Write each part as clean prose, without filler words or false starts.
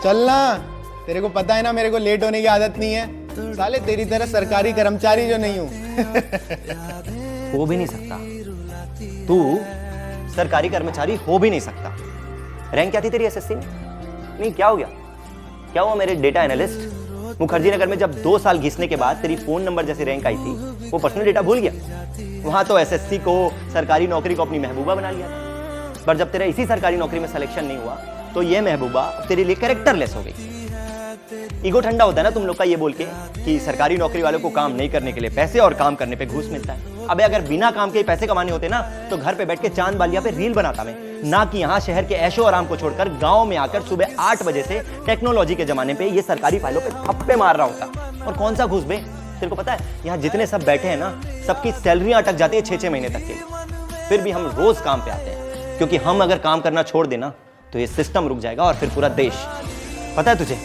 चलना, तेरे को पता है ना मेरे को लेट होने की आदत नहीं है। साले तेरी तरह सरकारी कर्मचारी जो नहीं हूं। हो भी नहीं सकता, तू सरकारी कर्मचारी हो भी नहीं सकता। रैंक क्या थी तेरी एसएससी में? नहीं, क्या हो गया? क्या हुआ मेरे डेटा एनालिस्ट? मुखर्जी नगर में जब 2 साल घिसने के बाद तेरी फोन नंबर जैसी रैंक आई थी, वो पर्सनल डेटा भूल गया? वहां तो एसएससी को, सरकारी नौकरी को अपनी महबूबा बना लिया था। पर जब तेरा इसी सरकारी नौकरी में सिलेक्शन नहीं हुआ तो ये महबूबा तेरे लिए कैरेक्टरलेस हो गई। ईगो ठंडा होता है ना तुम लोग का ये बोल के कि सरकारी नौकरी वालों को काम नहीं करने के लिए पैसे और काम करने पे घूस मिलता है। अबे अगर बिना काम के पैसे कमाने होते ना तो घर पे बैठ के चांद बालिया पे रील बनाता मैं, ना कि यहाँ शहर के ऐशो आराम को छोड़कर गांव में आकर सुबह 8 बजे से टेक्नोलॉजी के जमाने पे ये सरकारी फाइलों पे थप्पे मार रहा होता। और कौन सा घूस बे? तेरे को पता है यहाँ जितने सब बैठे हैं ना, सबकी सैलरियां अटक जाती है 6-6 महीने तक के। फिर भी हम रोज काम पे आते हैं, क्योंकि हम अगर काम करना छोड़ देना तो ये सिस्टम रुक जाएगा और फिर पूरा देश। पता है तुझे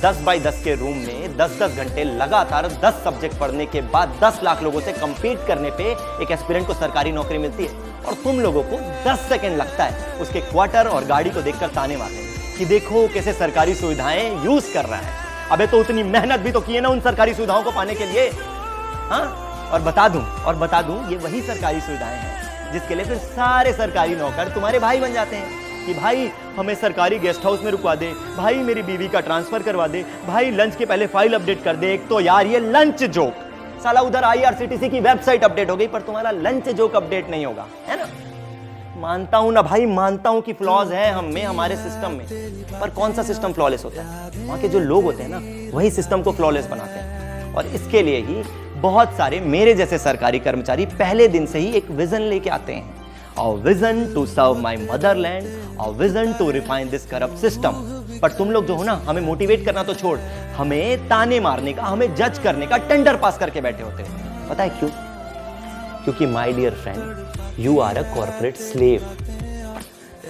10 बाई 10 के रूम में 10-10 घंटे लगातार 10 सब्जेक्ट पढ़ने के बाद 10 लाख लोगों से कंपीट करने पे एक एस्पिरेंट को सरकारी नौकरी मिलती है, और तुम लोगों को 10 सेकंड लगता है उसके क्वार्टर और गाड़ी को देखकर ताने मारने कि देखो कैसे सरकारी सुविधाएं यूज कर रहा है। अबे तो उतनी मेहनत भी तो की है ना उन सरकारी सुविधाओं को पाने के लिए। हाँ, और बता दूं ये वही सरकारी सुविधाएं हैं जिसके लिए फिर सारे सरकारी नौकर तुम्हारे भाई बन जाते हैं कि भाई हमें सरकारी गेस्ट हाउस में रुकवा दे, भाई मेरी बीवी का ट्रांसफर करवा दे, भाई लंच के पहले फाइल अपडेट कर दे। एक तो यार ये लंच जोक, साला उधर आईआरसीटीसी की वेबसाइट अपडेट हो गई पर तुम्हारा लंच जोक अपडेट नहीं होगा, है ना? मानता हूं ना भाई, मानता हूं कि फ्लॉज है हम में, हमारे सिस्टम में, पर कौन सा सिस्टम फ्लॉलेस होता है? वहां के जो लोग होते हैं ना, वही सिस्टम को फ्लॉलेस बनाते हैं। और इसके लिए ही बहुत सारे मेरे जैसे सरकारी कर्मचारी पहले दिन से ही एक विजन लेके आते हैं, और vision to serve my motherland, और vision to refine this corrupt system. पर तुम लोग जो हो ना, हमें मोटिवेट करना तो छोड़, हमें ताने मारने का, हमें जज करने का टेंडर पास करके बैठे होते हो। पता है क्यों? क्योंकि my dear friend, you are a corporate slave,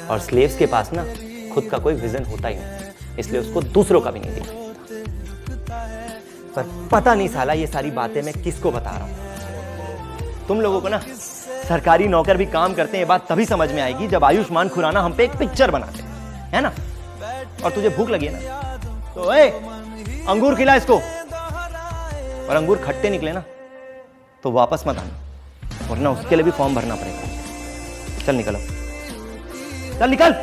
और स्लेव्स के पास ना खुद का कोई विजन होता ही नहीं, इसलिए उसको दूसरों का भी नहीं दिखता। पर पता नहीं साला ये सारी बातें मैं किसको बता रहा हूं। तुम लोगों को ना सरकारी नौकर भी काम करते हैं, ये बात तभी समझ में आएगी जब आयुष्मान खुराना हम पे एक पिक्चर बनाते हैं, है ना? और तुझे भूख लगी है ना, तो ए अंगूर खिला इसको, और अंगूर खट्टे निकले ना तो वापस मत आना, वरना उसके लिए भी फॉर्म भरना पड़ेगा। चल निकलो, चल निकल।